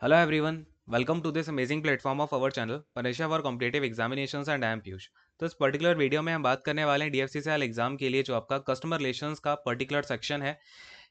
Hello everyone, welcome to this amazing platform of our channel Parisha for Competitive Examinations and I am Piyush. तो इस particular video में हम बात करने वाले हैं DFCCL एग्जाम के लिए जो आपका कस्टमर रिलेशंस का पर्टिकुलर सेक्शन है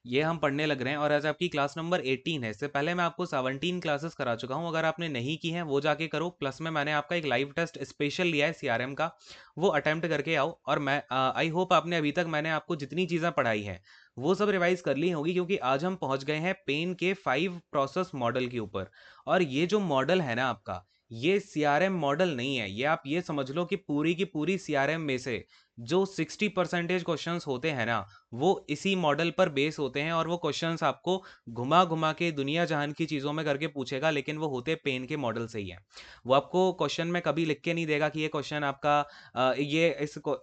ये हम पढ़ने लग रहे हैं और आज आपकी क्लास नंबर 18 है। इससे पहले मैं आपको 17 क्लासेस करा चुका हूं, अगर आपने नहीं की हैं वो जाके करो। प्लस में मैंने आपका एक लाइव टेस्ट स्पेशल लिया है सीआरएम का, वो अटेम्प्ट करके आओ। और मैं आई होप आपने अभी तक मैंने आपको जितनी चीज़ें पढ़ाई हैं वो सब रिवाइज कर ली होगी, क्योंकि आज हम पहुंच गए हैं पेन के 5 प्रोसेस मॉडल के ऊपर। और ये जो मॉडल है ना आपका, ये सीआरएम मॉडल नहीं है। ये आप ये समझ लो कि पूरी की पूरी सीआरएम में से जो 60% क्वेश्चंस होते हैं ना, वो इसी मॉडल पर बेस होते हैं। और वो क्वेश्चंस आपको घुमा घुमा के दुनिया जहान की चीज़ों में करके पूछेगा, लेकिन वो होते पेन के मॉडल से ही है। वो आपको क्वेश्चन में कभी लिख के नहीं देगा कि ये क्वेश्चन आपका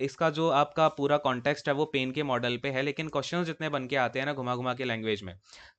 इसका जो आपका पूरा कॉन्टेक्स्ट है वो पेन के मॉडल पे है। लेकिन क्वेश्चंस जितने बन के आते हैं ना घुमा घुमा के लैंग्वेज में,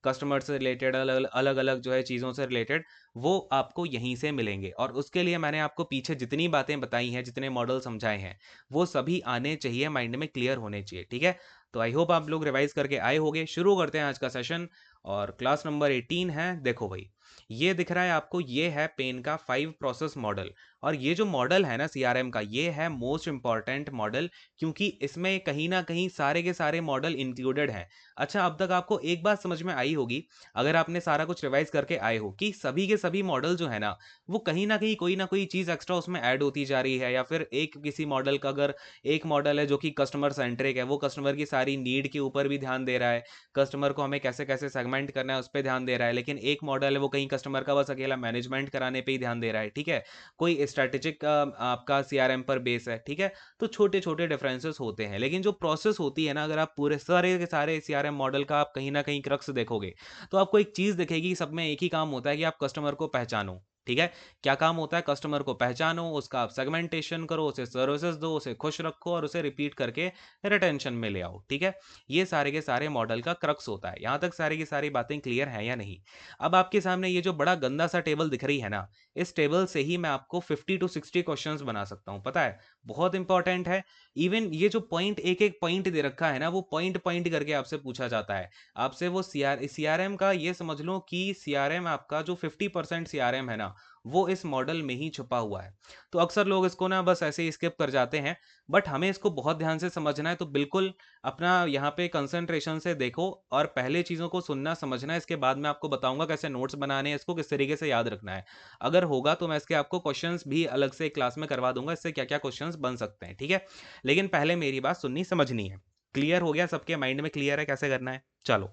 कस्टमर से रिलेटेड अलग अलग जो है चीज़ों से रिलेटेड, वो आपको यहीं से मिलेंगे। और उसके लिए मैंने आपको पीछे जितनी बातें बताई हैं, जितने मॉडल समझाए हैं, वो सभी आने चाहिए, माइंड में क्लियर होने चाहिए। ठीक है, तो आई होप आप लोग रिवाइज करके आए होंगे। शुरू करते हैं आज का सेशन। और क्लास नंबर 18 है। देखो भाई, ये दिख रहा है आपको, ये है पेन का 5 प्रोसेस मॉडल। और ये जो मॉडल है ना सीआरएम का, ये है मोस्ट इंपॉर्टेंट मॉडल, क्योंकि इसमें कहीं ना कहीं सारे के सारे मॉडल इंक्लूडेड हैं। अच्छा, अब तक आपको एक बात समझ में आई होगी, अगर आपने सारा कुछ रिवाइज करके आए हो, कि सभी के सभी मॉडल जो है ना, वो कहीं ना कहीं कोई ना कोई चीज़ एक्स्ट्रा उसमें ऐड होती जा रही है। या फिर एक किसी मॉडल का, अगर एक मॉडल है जो कि कस्टमर सेंट्रिक है, वो कस्टमर की सारी नीड के ऊपर भी ध्यान दे रहा है, कस्टमर को हमें कैसे कैसे सेगमेंट करना है उस पर ध्यान दे रहा है। लेकिन एक मॉडल है वो कहीं कस्टमर का बस अकेला मैनेजमेंट कराने पे ही ध्यान दे रहा है। ठीक है, कोई स्ट्रेटेजिक आपका सीआरएम पर बेस है। ठीक है, तो छोटे छोटे डिफरेंसेस होते हैं, लेकिन जो प्रोसेस होती है ना, अगर आप पूरे सारे के सारे सीआरएम मॉडल का आप कहीं ना कहीं क्रक्स देखोगे, तो आपको एक चीज दिखेगी, सब में एक ही काम होता है कि आप कस्टमर को पहचानो। ठीक है, क्या काम होता है? कस्टमर को पहचानो, उसका आप सेगमेंटेशन करो, उसे सर्विसेज दो, उसे खुश रखो और उसे रिपीट करके रिटेंशन में ले आओ। ठीक है, ये सारे के सारे मॉडल का क्रक्स होता है। यहां तक सारी की सारी बातें क्लियर हैं या नहीं? अब आपके सामने ये जो बड़ा गंदा सा टेबल दिख रही है ना, इस टेबल से ही मैं आपको 50 टू 60 क्वेश्चंस बना सकता हूं। पता है, बहुत इंपॉर्टेंट है। इवन ये जो पॉइंट, एक एक पॉइंट दे रखा है ना, वो पॉइंट पॉइंट करके आपसे पूछा जाता है। आपसे वो सीआरएम का, ये समझ लो कि सीआरएम आपका जो 50% सीआरएम है ना, वो इस मॉडल में ही छुपा हुआ है। तो अक्सर लोग इसको ना बस ऐसे ही स्किप कर जाते हैं, बट हमें इसको बहुत ध्यान से समझना है। तो बिल्कुल अपना यहाँ पे कंसंट्रेशन से देखो और पहले चीज़ों को सुनना समझना है। इसके बाद मैं आपको बताऊंगा कैसे नोट्स बनाने हैं, इसको किस तरीके से याद रखना है। अगर होगा तो मैं इसके आपको क्वेश्चंस भी अलग से क्लास में करवा दूंगा, इससे क्या क्या क्वेश्चंस बन सकते हैं। ठीक है, लेकिन पहले मेरी बात सुननी समझनी है। क्लियर हो गया? सबके माइंड में क्लियर है कैसे करना है? चलो,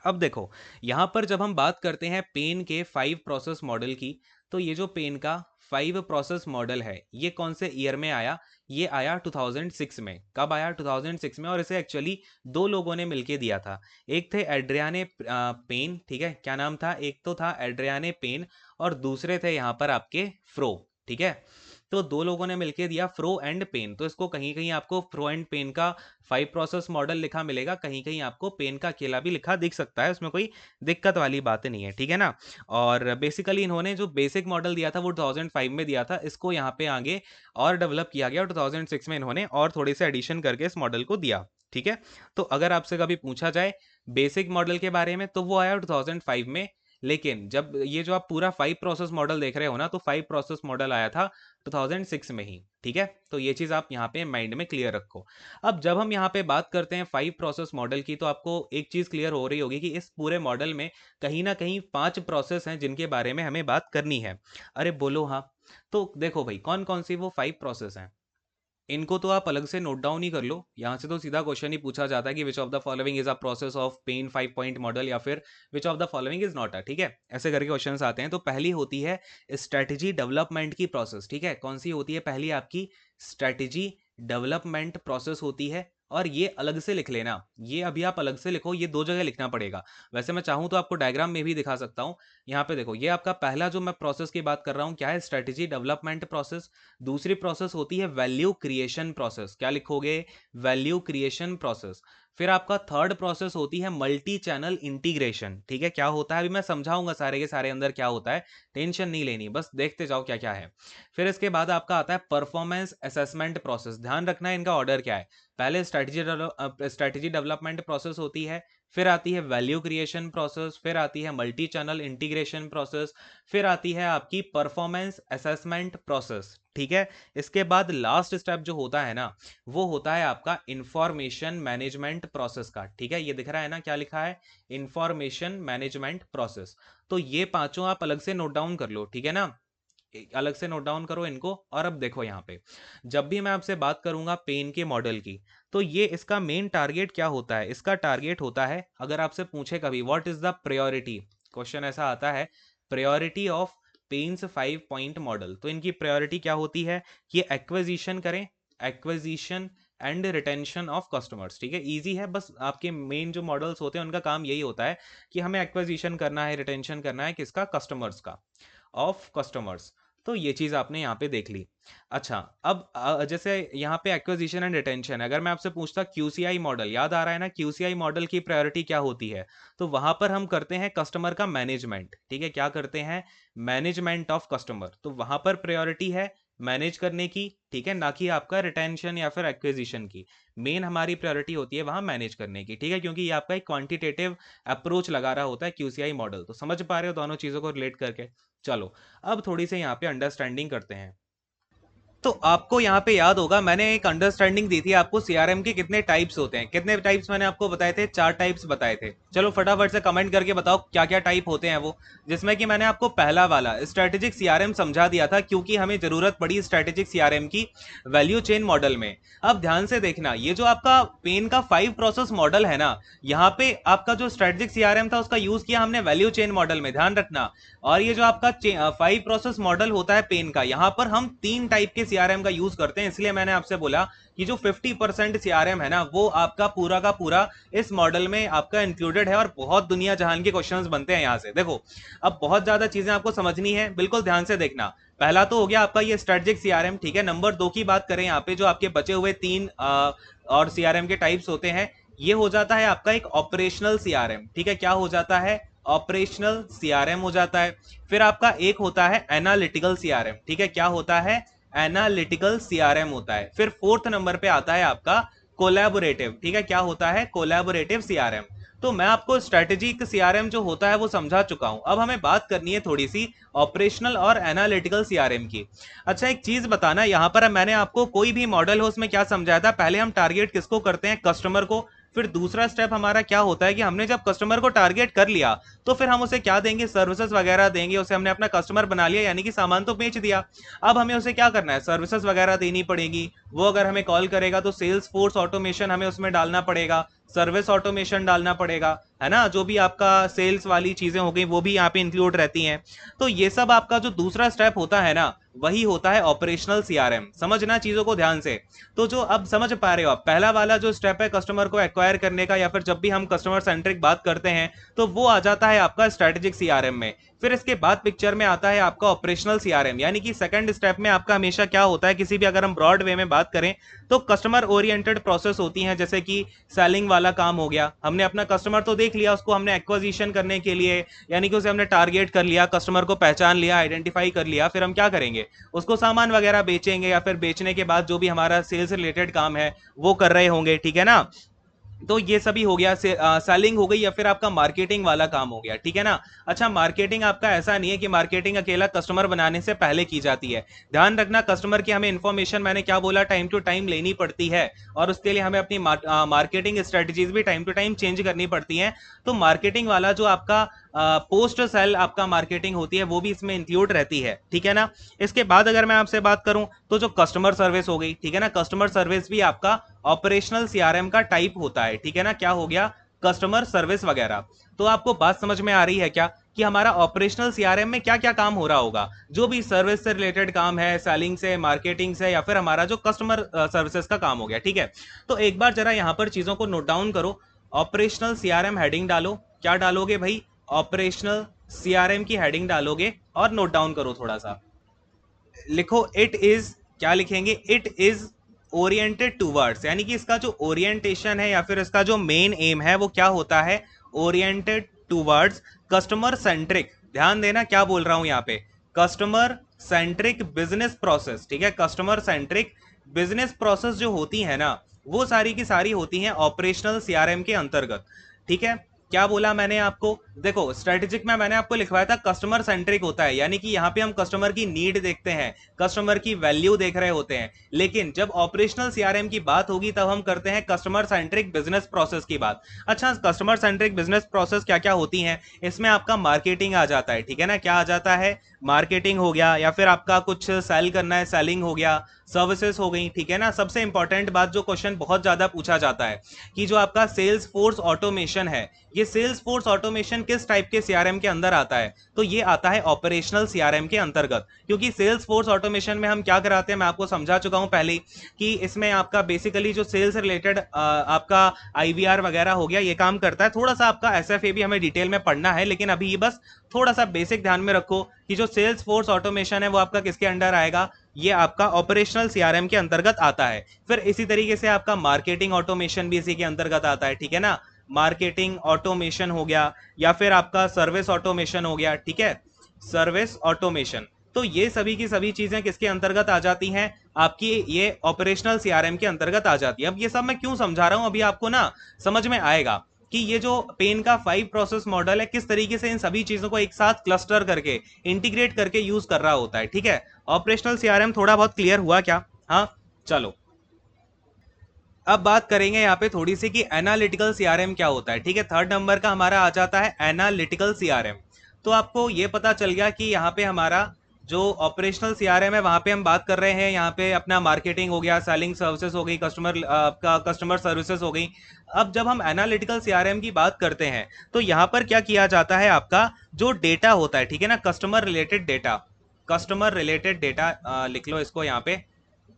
अब देखो, यहां पर जब हम बात करते हैं पेन के 5 प्रोसेस मॉडल की, तो ये जो पेन का 5 प्रोसेस मॉडल है, ये कौन से ईयर में आया? ये आया 2006 में। कब आया? 2006 में। और इसे एक्चुअली दो लोगों ने मिलके दिया था। एक थे एड्रियाने पेन, ठीक है, क्या नाम था? एक तो था एड्रियाने पेन और दूसरे थे यहां पर आपके फ्रो। ठीक है, तो दो लोगों ने मिलके दिया फ्रो एंड पेन। तो इसको कहीं कहीं आपको फ्रो एंड पेन का 5 प्रोसेस मॉडल लिखा मिलेगा, कहीं कहीं आपको पेन का अकेला भी लिखा दिख सकता है, उसमें कोई दिक्कत वाली बात नहीं है। ठीक है ना? और बेसिकली इन्होंने जो बेसिक मॉडल दिया था वो 2005 में दिया था, इसको यहाँ पे आगे और डेवलप किया गया और 2006 में इन्होंने और थोड़े से एडिशन करके इस मॉडल को दिया। ठीक है, तो अगर आपसे कभी पूछा जाए बेसिक मॉडल के बारे में, तो वो आया 2005 में। लेकिन जब ये जो आप पूरा 5 प्रोसेस मॉडल देख रहे हो ना, तो 5 प्रोसेस मॉडल आया था 2006 में ही। ठीक है, तो ये चीज आप यहाँ पे माइंड में क्लियर रखो। अब जब हम यहाँ पे बात करते हैं 5 प्रोसेस मॉडल की, तो आपको एक चीज क्लियर हो रही होगी कि इस पूरे मॉडल में कहीं ना कहीं 5 प्रोसेस हैं जिनके बारे में हमें बात करनी है। अरे बोलो हाँ। तो देखो भाई, कौन कौन सी वो 5 प्रोसेस हैं, इनको तो आप अलग से नोट डाउन ही कर लो। यहां से तो सीधा क्वेश्चन ही पूछा जाता है कि which of the following is a process of pen 5 point model, या फिर which of the following is not a. ठीक है, ऐसे करके क्वेश्चंस आते हैं। तो पहली होती है स्ट्रेटजी डेवलपमेंट की प्रोसेस। ठीक है, कौन सी होती है? पहली आपकी स्ट्रेटजी डेवलपमेंट प्रोसेस होती है। और ये अलग से लिख लेना, ये अभी आप अलग से लिखो, ये दो जगह लिखना पड़ेगा। वैसे मैं चाहूं तो आपको डायग्राम में भी दिखा सकता हूं। यहाँ पे देखो, ये आपका पहला जो मैं प्रोसेस की बात कर रहा हूं क्या है? Strategy development process. दूसरी प्रोसेस होती है वैल्यू क्रिएशन प्रोसेस। क्या लिखोगे? Value creation process. फिर आपका थर्ड प्रोसेस होती है मल्टी चैनल इंटीग्रेशन। ठीक है, क्या होता है अभी मैं समझाऊंगा सारे के सारे अंदर क्या होता है, टेंशन नहीं लेनी, बस देखते जाओ क्या क्या है। फिर इसके बाद आपका आता है परफॉर्मेंस असेसमेंट प्रोसेस। ध्यान रखना है इनका ऑर्डर क्या है। पहले स्ट्रेटजी डेवलपमेंट प्रोसेस होती है, फिर आती है वैल्यू क्रिएशन प्रोसेस, फिर आती है मल्टी चैनल इंटीग्रेशन प्रोसेस, फिर आती है आपकी परफॉर्मेंस असेसमेंट प्रोसेस। ठीक है, इसके बाद लास्ट स्टेप जो होता है ना, वो होता है आपका इंफॉर्मेशन मैनेजमेंट प्रोसेस का। ठीक है, ये दिख रहा है ना क्या लिखा है, इंफॉर्मेशन मैनेजमेंट प्रोसेस। तो ये पांचों आप अलग से नोट डाउन कर लो, ठीक है ना, अलग से नोट डाउन करो इनको। और अब देखो यहाँ पे, जब भी मैं आपसे बात करूंगा पेन के मॉडल की, तो ये इसका मेन टारगेट क्या होता है, इसका टारगेट होता है, अगर आपसे पूछे कभी what is the priority, question ऐसा आता है, priority of pens 5 point model, तो इनकी प्रायोरिटी क्या होती है कि एक्विजिशन करें, acquisition and retention of customers. ठीक है, इजी है, बस आपके मेन जो मॉडल्स होते हैं उनका काम यही होता है कि हमें एक्विजिशन करना है, रिटेंशन करना है किसका, कस्टमर्स का, ऑफ कस्टमर्स। तो ये चीज आपने यहाँ पे देख ली। अच्छा, अब जैसे यहाँ पे एक्विजिशन एंड रिटेंशन, अगर मैं आपसे पूछता क्यूसीआई मॉडल, याद आ रहा है ना क्यूसीआई मॉडल की प्रायोरिटी क्या होती है, तो वहां पर हम करते हैं कस्टमर का मैनेजमेंट। ठीक है, क्या करते हैं, मैनेजमेंट ऑफ कस्टमर, तो वहां पर प्रायोरिटी है मैनेज करने की। ठीक है, ना कि आपका रिटेंशन या फिर एक्विजिशन की, मेन हमारी प्रायोरिटी होती है वहां मैनेज करने की। ठीक है, क्योंकि ये आपका एक क्वांटिटेटिव अप्रोच लगा रहा होता है क्यूसीआई मॉडल। तो समझ पा रहे हो दोनों चीजों को रिलेट करके। चलो, अब थोड़ी सी यहाँ पे अंडरस्टैंडिंग करते हैं। तो आपको यहाँ पे याद होगा मैंने एक अंडरस्टैंडिंग दी थी आपको, सीआरएम के कितने टाइप्स होते हैं, कितने टाइप्स मैंने आपको बताए थे, 4 टाइप्स बताए थे। चलो फटाफट से कमेंट करके बताओ क्या क्या टाइप होते हैं वो। जिसमें कि मैंने आपको पहला वाला स्ट्रेटेजिक सीआरएम समझा दिया था, क्योंकि हमें जरूरत पड़ी स्ट्रेटेजिक सीआरएम की वैल्यू चेन मॉडल में। अब ध्यान से देखना, ये जो आपका पेन का 5 प्रोसेस मॉडल है ना, यहाँ पे आपका जो स्ट्रेटेजिक सीआरएम था उसका यूज किया हमने वैल्यू चेन मॉडल में, ध्यान रखना। और ये जो आपका 5 प्रोसेस मॉडल होता है पेन का, यहां पर हम 3 टाइप के सीआरएम का यूज करते हैं। इसलिए मैंने आपसे बोला कि जो 50% सीआरएम है ना, वो आपका पूरा का पूरा इस मॉडल में आपका इंक्लूडेड है। और बहुत दुनिया जहान के क्वेश्चंस बनते हैं यहां से। देखो, अब बहुत ज्यादा चीजें आपको समझनी है, बिल्कुल ध्यान से देखना। पहला तो हो गया आपका ये स्ट्रेटेजिक सीआरएम। ठीक है, नंबर 2 की बात करें यहाँ पे, जो आपके बचे हुए 3 और सीआरएम के टाइप्स होते हैं, ये हो जाता है आपका एक ऑपरेशनल सीआरएम। ठीक है, क्या हो जाता है, ऑपरेशनल सीआरएम हो जाता है। फिर आपका एक होता है एनालिटिकल सीआरएम। ठीक है, क्या होता है, एनालिटिकल सीआरएम होता है। फिर फोर्थ नंबर पे आता है आपका कोलैबोरेटिव। ठीक है, क्या होता है, कोलैबोरेटिव सीआरएम। तो मैं आपको स्ट्रेटेजिक सीआरएम जो होता है वो समझा चुका हूं। अब हमें बात करनी है थोड़ी सी ऑपरेशनल और एनालिटिकल सीआरएम की। अच्छा, एक चीज बताना, यहां पर मैंने आपको कोई भी मॉडल हो उसमें क्या समझाया था, पहले हम टारगेट किसको करते हैं, कस्टमर को। फिर दूसरा स्टेप हमारा क्या होता है कि हमने जब कस्टमर को टारगेट कर लिया, तो फिर हम उसे क्या देंगे, सर्विसेज वगैरह देंगे। उसे हमने अपना कस्टमर बना लिया, यानी कि सामान तो बेच दिया। अब हमें उसे क्या करना है, सर्विसेज वगैरह देनी पड़ेगी। वो अगर हमें कॉल करेगा तो सेल्स फोर्स ऑटोमेशन हमें उसमें डालना पड़ेगा, सर्विस ऑटोमेशन डालना पड़ेगा, है ना। जो भी आपका सेल्स वाली चीजें हो गई वो भी यहाँ पे इंक्लूड रहती हैं। तो ये सब आपका जो दूसरा स्टेप होता है ना, वही होता है ऑपरेशनल सीआरएम। समझना चीजों को ध्यान से। तो जो अब समझ पा रहे हो आप, पहला वाला जो स्टेप है कस्टमर को एक्वायर करने का, या फिर जब भी हम कस्टमर सेंट्रिक बात करते हैं, तो वो आ जाता है आपका स्ट्रेटेजिक सीआरएम में। फिर इसके बाद पिक्चर में आता है आपका ऑपरेशनल सीआरएम, यानी कि सेकंड स्टेप में आपका हमेशा क्या होता है, किसी भी अगर हम ब्रॉड वे में बात करें तो कस्टमर ओरिएंटेड प्रोसेस होती हैं। जैसे कि सेलिंग वाला काम हो गया, हमने अपना कस्टमर तो देख लिया, उसको हमने एक्विजिशन करने के लिए, यानी कि उसे हमने टारगेट कर लिया, कस्टमर को पहचान लिया, आइडेंटिफाई कर लिया, फिर हम क्या करेंगे, उसको सामान वगैरह बेचेंगे, या फिर बेचने के बाद जो भी हमारा सेल्स रिलेटेड काम है वो कर रहे होंगे। ठीक है ना, तो ये सभी हो गया, सेलिंग हो गई, या फिर आपका मार्केटिंग वाला काम हो गया। ठीक है ना। अच्छा, मार्केटिंग आपका ऐसा नहीं है कि मार्केटिंग अकेला कस्टमर बनाने से पहले की जाती है। ध्यान रखना, कस्टमर की हमें इंफॉर्मेशन, मैंने क्या बोला, टाइम टू टाइम लेनी पड़ती है, और उसके लिए हमें अपनी मार्केटिंग स्ट्रेटजीज भी टाइम टू टाइम चेंज करनी पड़ती हैं। तो मार्केटिंग वाला जो आपका पोस्ट सेल आपका मार्केटिंग होती है, वो भी इसमें इंक्लूड रहती है। ठीक है ना। इसके बाद अगर मैं आपसे बात करूं, तो जो कस्टमर सर्विस हो गई, ठीक है ना, कस्टमर सर्विस भी आपका ऑपरेशनल सीआरएम का टाइप होता है। ठीक है ना, क्या हो गया, कस्टमर सर्विस वगैरह। तो आपको बात समझ में आ रही है क्या, कि हमारा ऑपरेशनल सीआरएम में क्या क्या काम हो रहा होगा, जो भी सर्विस से रिलेटेड काम है, सेलिंग से, मार्केटिंग से, या फिर हमारा जो कस्टमर सर्विसेज का काम हो गया। ठीक है, तो एक बार जरा यहां पर चीजों को नोट डाउन करो। ऑपरेशनल सीआरएम हेडिंग डालो, क्या डालोगे भाई, ऑपरेशनल सीआरएम की हेडिंग डालोगे, और नोट डाउन करो थोड़ा सा, लिखो इट इज, क्या लिखेंगे, इट इज ओरिएंटेड टूवर्ड्स, यानी कि इसका जो ओरिएंटेशन है या फिर इसका जो मेन एम है वो क्या होता है, ओरिएंटेड टूवर्ड्स कस्टमर सेंट्रिक। ध्यान देना क्या बोल रहा हूं यहाँ पे, कस्टमर सेंट्रिक बिजनेस प्रोसेस। ठीक है, कस्टमर सेंट्रिक बिजनेस प्रोसेस जो होती है ना, वो सारी की सारी होती हैं ऑपरेशनल सीआरएम के अंतर्गत। ठीक है, क्या बोला मैंने आपको, देखो स्ट्रेटेजिक में मैंने आपको लिखवाया था कस्टमर सेंट्रिक होता है, यानी कि यहाँ पे हम कस्टमर की नीड देखते हैं, कस्टमर की वैल्यू देख रहे होते हैं। लेकिन जब ऑपरेशनल सीआरएम की बात होगी तब हम करते हैं कस्टमर सेंट्रिक बिजनेस प्रोसेस की बात। अच्छा, कस्टमर सेंट्रिक बिजनेस प्रोसेस क्या क्या होती है, इसमें आपका मार्केटिंग आ जाता है, ठीक है ना, क्या आ जाता है, मार्केटिंग हो गया, या फिर आपका कुछ सेल करना है, सेलिंग हो गया, सर्विसेज हो गई, ठीक है ना। सबसे इंपॉर्टेंट बात जो क्वेश्चन बहुत ज्यादा पूछा जाता है कि जो आपका सेल्स फोर्स ऑटोमेशन है, ये सेल्स फोर्स ऑटोमेशन किस टाइप के सीआरएम के अंदर आता है, तो ये आता है ऑपरेशनल सीआरएम के अंतर्गत। क्योंकि सेल्स फोर्स ऑटोमेशन में हम क्या कराते हैं, मैं आपको समझा चुका हूं पहले कि इसमें आपका बेसिकली जो सेल्स रिलेटेड आपका आईवीआर वगैरह हो गया, ये काम करता है। थोड़ा सा आपका एसएफए भी हमें डिटेल में पढ़ना है, लेकिन अभी ये बस थोड़ा सा बेसिक ध्यान में रखो कि जो सेल्स फोर्स ऑटोमेशन है वो आपका किसके अंडर आएगा, ये आपका ऑपरेशनल सीआरएम के अंतर्गत आता है। फिर इसी तरीके से आपका मार्केटिंग ऑटोमेशन भी इसी के अंतर्गत आता है, ठीक है ना, मार्केटिंग ऑटोमेशन हो गया, या फिर आपका सर्विस ऑटोमेशन हो गया, ठीक है, सर्विस ऑटोमेशन। तो ये सभी की सभी चीजें किसके अंतर्गत आ जाती हैं, आपकी ये ऑपरेशनल सीआरएम के अंतर्गत आ जाती है। अब ये सब मैं क्यों समझा रहा हूं, अभी आपको ना समझ में आएगा कि ये जो पेन का 5 प्रोसेस मॉडल है किस तरीके से इन सभी चीजों को एक साथ क्लस्टर करके इंटीग्रेट करके यूज कर रहा होता है, ठीक है। ऑपरेशनल सीआरएम थोड़ा बहुत क्लियर हुआ क्या, हाँ चलो अब बात करेंगे यहाँ पे थोड़ी सी कि एनालिटिकल सीआरएम क्या होता है, ठीक है। थर्ड नंबर का हमारा आ जाता है एनालिटिकल सीआरएम। तो आपको ये पता चल गया कि यहाँ पे हमारा जो ऑपरेशनल सीआरएम है वहां पे हम बात कर रहे हैं, यहाँ पे अपना मार्केटिंग हो गया, सेलिंग सर्विसेज हो गई, कस्टमर आपका कस्टमर सर्विसेज हो गई। अब जब हम एनालिटिकल सीआरएम की बात करते हैं तो यहाँ पर क्या किया जाता है, आपका जो डेटा होता है, ठीक है ना, customer related data, customer related data लिख लो इसको यहाँ पे,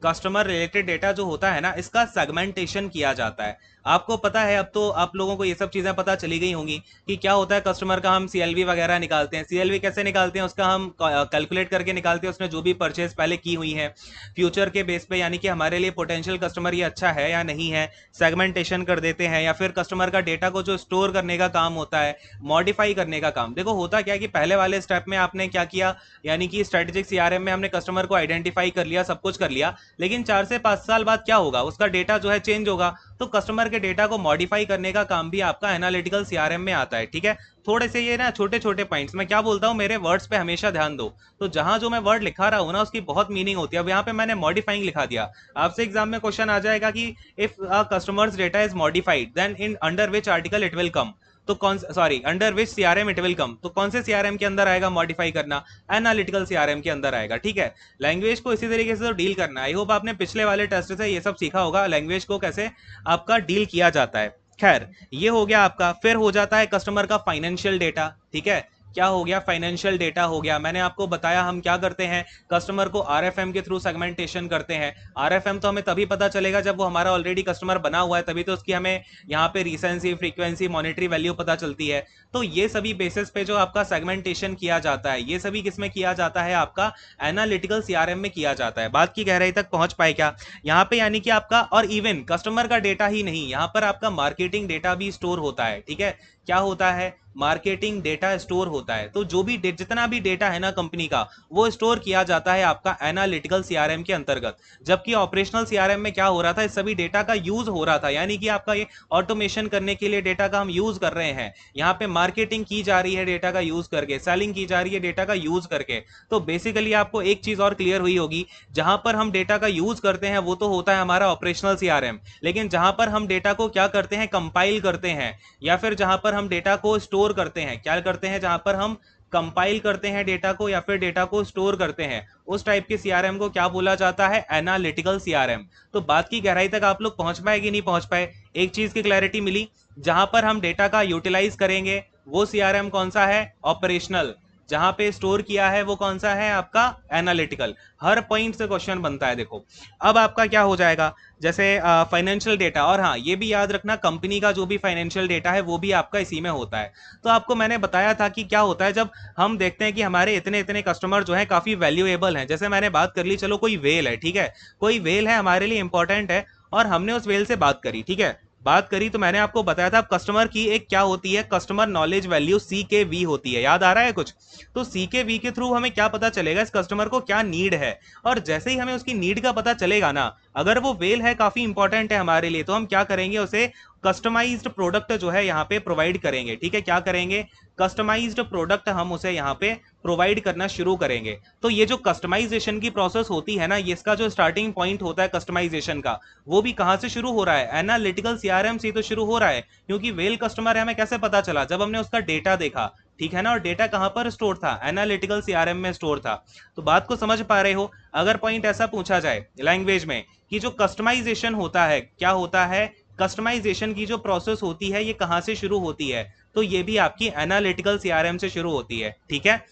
कस्टमर रिलेटेड डेटा जो होता है ना, इसका सेगमेंटेशन किया जाता है। आपको पता है, अब तो आप लोगों को ये सब चीजें पता चली गई होंगी कि क्या होता है कस्टमर का, हम सीएलवी वगैरह निकालते हैं। सीएलवी कैसे निकालते हैं, उसका हम कैलकुलेट करके निकालते हैं, उसने जो भी परचेज पहले की हुई है फ्यूचर के बेस पे, यानी कि हमारे लिए पोटेंशियल कस्टमर ये अच्छा है या नहीं है, सेगमेंटेशन कर देते हैं। या फिर कस्टमर का डेटा को जो स्टोर करने का काम होता है, मॉडिफाई करने का काम। देखो होता क्या है कि पहले वाले स्टेप में आपने क्या किया, यानी कि स्ट्रेटेजिक सीआरएम में हमने कस्टमर को आइडेंटिफाई कर लिया, सब कुछ कर लिया, लेकिन 4 से 5 साल बाद क्या होगा, उसका डेटा जो है चेंज होगा। तो कस्टमर के डेटा को मॉडिफाई करने का काम भी आपका एनालिटिकल सीआरएम में आता है, ठीक है। थोड़े से ये ना छोटे छोटे पॉइंट्स, मैं क्या बोलता हूँ, मेरे वर्ड्स पे हमेशा ध्यान दो। तो जहां जो मैं वर्ड लिखा रहा हूं ना उसकी बहुत मीनिंग होती है। अब यहाँ पे मैंने मॉडिफाइंग लिखा दिया, आपसे एग्जाम में क्वेश्चन आ जाएगा कि if customers data is modified then in under which article it will come, तो कौन, sorry, under which CRM it will come, तो कौन से सीआरएम के अंदर आएगा मॉडिफाई करना, एनालिटिकल सीआरएम के अंदर आएगा, ठीक है। लैंग्वेज को इसी तरीके से तो डील करना है। आई होप आपने पिछले वाले टेस्ट से ये सब सीखा होगा, लैंग्वेज को कैसे आपका डील किया जाता है। खैर ये हो गया आपका। फिर हो जाता है कस्टमर का फाइनेंशियल डेटा, ठीक है, क्या हो गया, फाइनेंशियल डेटा हो गया। मैंने आपको बताया हम क्या करते हैं, कस्टमर को आरएफएम के थ्रू सेगमेंटेशन करते हैं। आरएफएम तो हमें तभी पता चलेगा जब वो हमारा ऑलरेडी कस्टमर बना हुआ है, तभी तो उसकी हमें यहाँ पे रिसेंसी, फ्रीक्वेंसी, मॉनेटरी वैल्यू पता चलती है। तो ये सभी बेसिस पे जो आपका सेगमेंटेशन किया जाता है, ये सभी किसमें किया जाता है, आपका एनालिटिकल सीआरएम में किया जाता है। बात की गहराई तक पहुंच पाए क्या यहाँ पे, यानी कि आपका, और इवन कस्टमर का डेटा ही नहीं, यहाँ पर आपका मार्केटिंग डेटा भी स्टोर होता है, ठीक है। क्या होता है, मार्केटिंग डेटा स्टोर होता है। तो जो भी जितना भी डेटा है ना कंपनी का, वो स्टोर किया जाता है आपका एनालिटिकल सीआरएम के अंतर्गत। जबकि ऑपरेशनल सीआरएम में क्या हो रहा था, इस सभी डेटा का यूज हो रहा था, यानी कि आपका ये ऑटोमेशन करने के लिए डेटा का हम यूज कर रहे हैं। यहाँ पे मार्केटिंग की जा रही है डेटा का यूज करके, सेलिंग की जा रही है डेटा का यूज करके। तो बेसिकली आपको एक चीज और क्लियर हुई होगी, जहां पर हम डेटा का यूज करते हैं वो तो होता है हमारा ऑपरेशनल सीआरएम, लेकिन जहां पर हम डेटा को क्या करते हैं, कंपाइल करते हैं, या फिर जहां पर हम डेटा को स्टोर करते हैं, क्या करते हैं, जहां पर हम कंपाइल करते हैं डेटा को या फिर डेटा को स्टोर करते हैं, उस टाइप के सीआरएम को क्या बोला जाता है, एनालिटिकल सीआरएम। तो बात की गहराई तक आप लोग पहुंच पाए कि नहीं पहुंच पाए, एक चीज की क्लैरिटी मिली, जहां पर हम डेटा का यूटिलाइज करेंगे वो सीआरएम कौन सा है, ऑपरेशनल। जहां पे स्टोर किया है वो कौन सा है, आपका एनालिटिकल। हर पॉइंट से क्वेश्चन बनता है। देखो अब आपका क्या हो जाएगा, जैसे फाइनेंशियल डेटा, और हाँ ये भी याद रखना कंपनी का जो भी फाइनेंशियल डेटा है वो भी आपका इसी में होता है। तो आपको मैंने बताया था कि क्या होता है जब हम देखते हैं कि हमारे इतने इतने कस्टमर जो है काफी वैल्यूएबल हैं। जैसे मैंने बात कर ली, चलो कोई वेल है, ठीक है, कोई वेल है हमारे लिए इंपॉर्टेंट है, और हमने उस वेल से बात करी, ठीक है, बात करी, तो मैंने आपको बताया था कस्टमर की एक क्या होती है, कस्टमर नॉलेज वैल्यू CKV होती है, याद आ रहा है कुछ। तो CKV के थ्रू हमें क्या पता चलेगा, इस कस्टमर को क्या नीड है, और जैसे ही हमें उसकी नीड का पता चलेगा ना, अगर वो वेल है काफी इंपॉर्टेंट है हमारे लिए, तो हम क्या करेंगे, उसे कस्टमाइज्ड प्रोडक्ट जो है यहाँ पे प्रोवाइड करेंगे। ठीक है, क्या करेंगे, कस्टमाइज्ड प्रोडक्ट हम उसे यहाँ पे प्रोवाइड करना शुरू करेंगे। तो ये जो कस्टमाइजेशन की प्रोसेस होती है ना, ये इसका जो स्टार्टिंग पॉइंट होता है कस्टमाइजेशन का, वो भी कहां से शुरू हो रहा है, एनालिटिकल सीआरएम से तो शुरू हो रहा है। क्योंकि वेल कस्टमर है, हमें कैसे पता चला, जब हमने उसका डेटा देखा, ठीक है ना, और डेटा कहां पर स्टोर था, एनालिटिकल सीआरएम में स्टोर था। तो बात को समझ पा रहे हो। अगर पॉइंट ऐसा पूछा जाए लैंग्वेज में कि जो कस्टमाइजेशन होता है, क्या होता है, कस्टमाइजेशन की जो प्रोसेस होती है ये कहां से शुरू होती है, तो ये भी आपकी एनालिटिकल सीआरएम से शुरू होती है। ठीक है,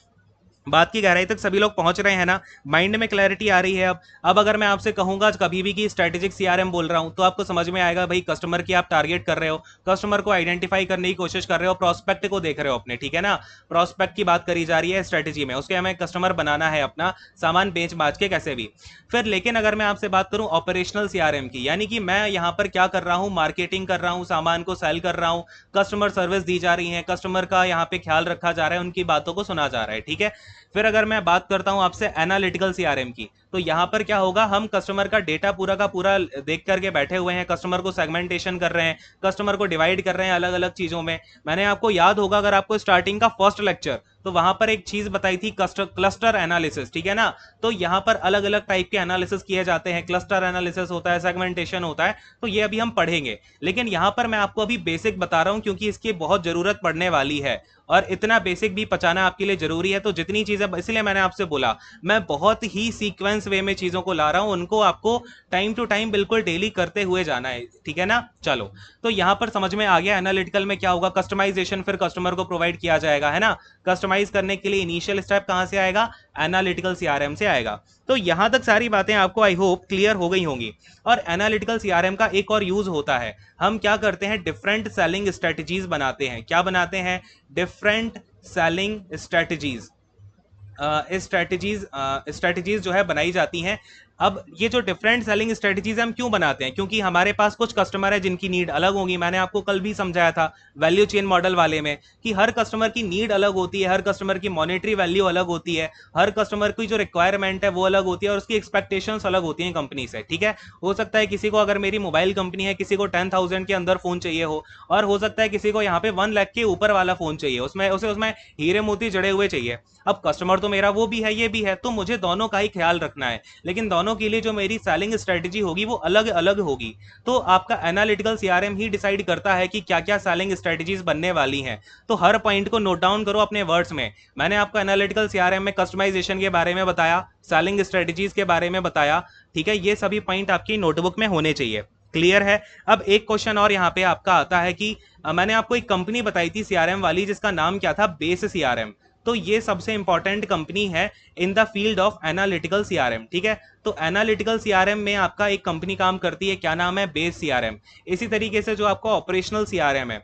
बात की गहराई तक सभी लोग पहुंच रहे हैं ना, माइंड में क्लैरिटी आ रही है। अब अगर मैं आपसे कहूंगा कभी भी कि स्ट्रेटेजिक सीआरएम बोल रहा हूं, तो आपको समझ में आएगा भाई कस्टमर की आप टारगेट कर रहे हो, कस्टमर को आइडेंटिफाई करने की कोशिश कर रहे हो, प्रोस्पेक्ट को देख रहे हो अपने, ठीक है ना, प्रोस्पेक्ट की बात करी जा रही है स्ट्रेटेजी में, उसके हमें कस्टमर बनाना है अपना, सामान बेच बाच के कैसे भी। फिर लेकिन अगर मैं आपसे बात करूं ऑपरेशनल सीआरएम की, यानी कि मैं यहां पर क्या कर रहा हूं, मार्केटिंग कर रहा हूं, सामान को सेल कर रहा हूं, कस्टमर सर्विस दी जा रही है, कस्टमर का यहाँ पे ख्याल रखा जा रहा है, उनकी बातों को सुना जा रहा है। ठीक है, फिर अगर मैं बात करता हूं आपसे एनालिटिकल सीआरएम की, तो यहां पर क्या होगा, हम कस्टमर का डेटा पूरा का पूरा देख करके बैठे हुए हैं, कस्टमर को सेगमेंटेशन कर रहे हैं, कस्टमर को डिवाइड कर रहे हैं अलग अलग चीजों में। मैंने आपको याद होगा अगर आपको स्टार्टिंग का फर्स्ट लेक्चर, तो वहां पर एक चीज बताई थी क्लस्टर एनालिसिस, ठीक है ना। तो यहां पर अलग अलग टाइप के एनालिसिस किए जाते हैं, क्लस्टर एनालिसिस होता है, सेगमेंटेशन होता है, तो ये अभी हम पढ़ेंगे। लेकिन यहां पर मैं आपको अभी बेसिक बता रहा हूं क्योंकि इसकी बहुत जरूरत पड़ने वाली है, और इतना बेसिक भी पचाना आपके लिए जरूरी है। तो जितनी चीजें, इसलिए मैंने आपसे बोला मैं बहुत ही सीक्वेंस वे में चीजों को ला रहा हूं, उनको आपको टाइम टू टाइम बिल्कुल डेली करते हुए जाना है, ठीक है ना। चलो, तो यहां पर समझ में आ गया एनालिटिकल में क्या होगा, कस्टमाइजेशन फिर कस्टमर को प्रोवाइड किया जाएगा, है ना। कस्टमाइज करने के लिए इनिशियल स्टेप कहां से आएगा, एनालिटिकल सीआरएम से आएगा। तो यहां तक सारी बातें आपको आई होप क्लियर हो गई होंगी। और एनालिटिकल सीआरएम का एक और यूज होता है, हम क्या करते हैं, डिफरेंट सेलिंग स्ट्रेटजीज बनाते हैं। क्या बनाते हैं, डिफरेंट सेलिंग स्ट्रेटजीज, स्ट्रेटजीज जो है बनाई जाती हैं। अब ये जो डिफरेंट सेलिंग स्ट्रेटजीज हम क्यों बनाते हैं, क्योंकि हमारे पास कुछ कस्टमर है जिनकी नीड अलग होगी। मैंने आपको कल भी समझाया था वैल्यू चेन मॉडल वाले में कि हर कस्टमर की नीड अलग होती है, हर कस्टमर की मॉनेटरी वैल्यू अलग होती है, हर कस्टमर की जो रिक्वायरमेंट है वो अलग होती है, और उसकी एक्सपेक्टेशंस अलग होती हैं कंपनी से। ठीक है, हो सकता है किसी को, अगर मेरी मोबाइल कंपनी है, किसी को 10,000 के अंदर फोन चाहिए हो, और हो सकता है किसी को यहाँ पे 1 लाख के ऊपर वाला फोन चाहिए, उसमें हीरे मोती जड़े हुए चाहिए। अब कस्टमर तो मेरा वो भी है ये भी है, तो मुझे दोनों का ही ख्याल रखना है, लेकिन दोनों के लिए जो मेरी सेलिंग स्ट्रेटजी होगी वो अलग अलग होगी। तो आपका एनालिटिकल सीआरएम ही डिसाइड करता है कि क्या क्या सेलिंग स्ट्रेटजीज बनने वाली हैं। तो हर पॉइंट को नोट डाउन करो अपने वर्ड्स में। मैंने आपको एनालिटिकल सीआरएम में कस्टमाइजेशन के बारे में बताया, सेलिंग स्ट्रेटजीज के बारे में बताया, ठीक है, ये सभी पॉइंट आपकी नोटबुक में होने चाहिए। क्लियर है। अब एक क्वेश्चन और यहाँ पे आपका आता है कि मैंने आपको एक कंपनी बताई थी सीआरएम वाली, जिसका नाम क्या था, बेस सीआरएम। तो ये सबसे इंपॉर्टेंट कंपनी है in the field of analytical CRM. ठीक है, तो एनालिटिकल सीआरएम में आपका एक कंपनी काम करती है, क्या नाम है, बेस सीआरएम। इसी तरीके से जो आपका ऑपरेशनल सीआरएम है,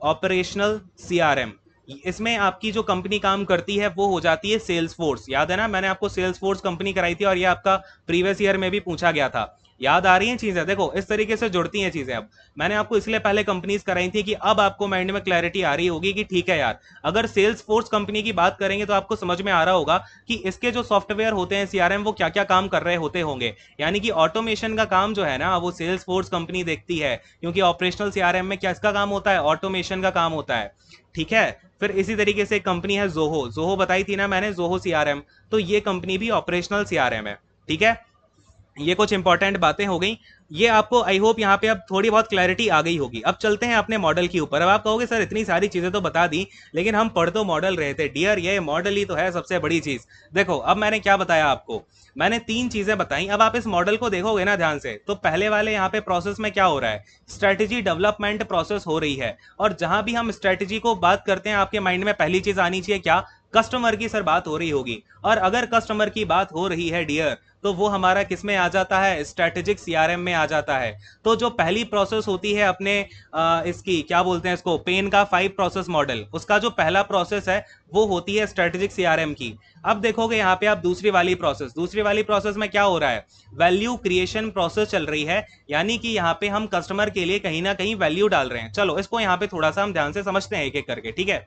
ऑपरेशनल सीआरएम, इसमें आपकी जो कंपनी काम करती है वो हो जाती है सेल्स फोर्स। याद है ना, मैंने आपको सेल्स फोर्स कंपनी कराई थी, और ये आपका प्रीवियस ईयर में भी पूछा गया था। याद आ रही हैं चीजें, देखो इस तरीके से जुड़ती हैं चीजें। अब मैंने आपको इसलिए पहले कंपनीज कराई थी कि अब आपको माइंड में क्लैरिटी आ रही होगी कि ठीक है यार, अगर सेल्स फोर्स कंपनी की बात करेंगे तो आपको समझ में आ रहा होगा कि इसके जो सॉफ्टवेयर होते हैं सीआरएम, वो क्या क्या काम कर रहे होते होंगे। यानी कि ऑटोमेशन का काम जो है ना, वो सेल्स फोर्स कंपनी देखती है, क्योंकि ऑपरेशनल सीआरएम में क्या इसका काम होता है, ऑटोमेशन का काम होता है। ठीक है, फिर इसी तरीके से एक कंपनी है जोहो, जोहो बताई थी ना मैंने, जोहो सीआरएम, तो ये कंपनी भी ऑपरेशनल सीआरएम है। ठीक है, ये कुछ इंपॉर्टेंट बातें हो गई। ये आपको आई होप यहाँ पे अब थोड़ी बहुत क्लैरिटी आ गई होगी। अब चलते हैं अपने मॉडल के ऊपर। अब आप कहोगे सर इतनी सारी चीजें तो बता दी, लेकिन हम पढ़ तो मॉडल रहे थे। डियर, ये मॉडल ही तो है सबसे बड़ी चीज। देखो अब मैंने क्या बताया आपको, मैंने 3 चीजें बताई। अब आप इस मॉडल को देखोगे ना ध्यान से, तो पहले वाले यहाँ पे प्रोसेस में क्या हो रहा है, स्ट्रेटेजी डेवलपमेंट प्रोसेस हो रही है। और जहां भी हम स्ट्रेटेजी को बात करते हैं, आपके माइंड में पहली चीज आनी चाहिए क्या, कस्टमर की सर बात हो रही होगी। और अगर कस्टमर की बात हो रही है डियर, तो वो हमारा किस में आ जाता है, स्ट्रेटेजिक सीआरएम में आ जाता है। तो जो पहली प्रोसेस होती है अपने इसकी क्या बोलते हैं इसको, पेन का 5 प्रोसेस मॉडल, उसका जो पहला प्रोसेस है वो होती है स्ट्रेटेजिक सीआरएम की। अब देखोगे यहाँ पे आप दूसरी वाली प्रोसेस में क्या हो रहा है, वैल्यू क्रिएशन प्रोसेस चल रही है। यानी कि यहाँ पे हम कस्टमर के लिए कहीं ना कहीं वैल्यू डाल रहे हैं। चलो इसको यहाँ पे थोड़ा सा हम ध्यान से समझते हैं एक एक करके, ठीक है।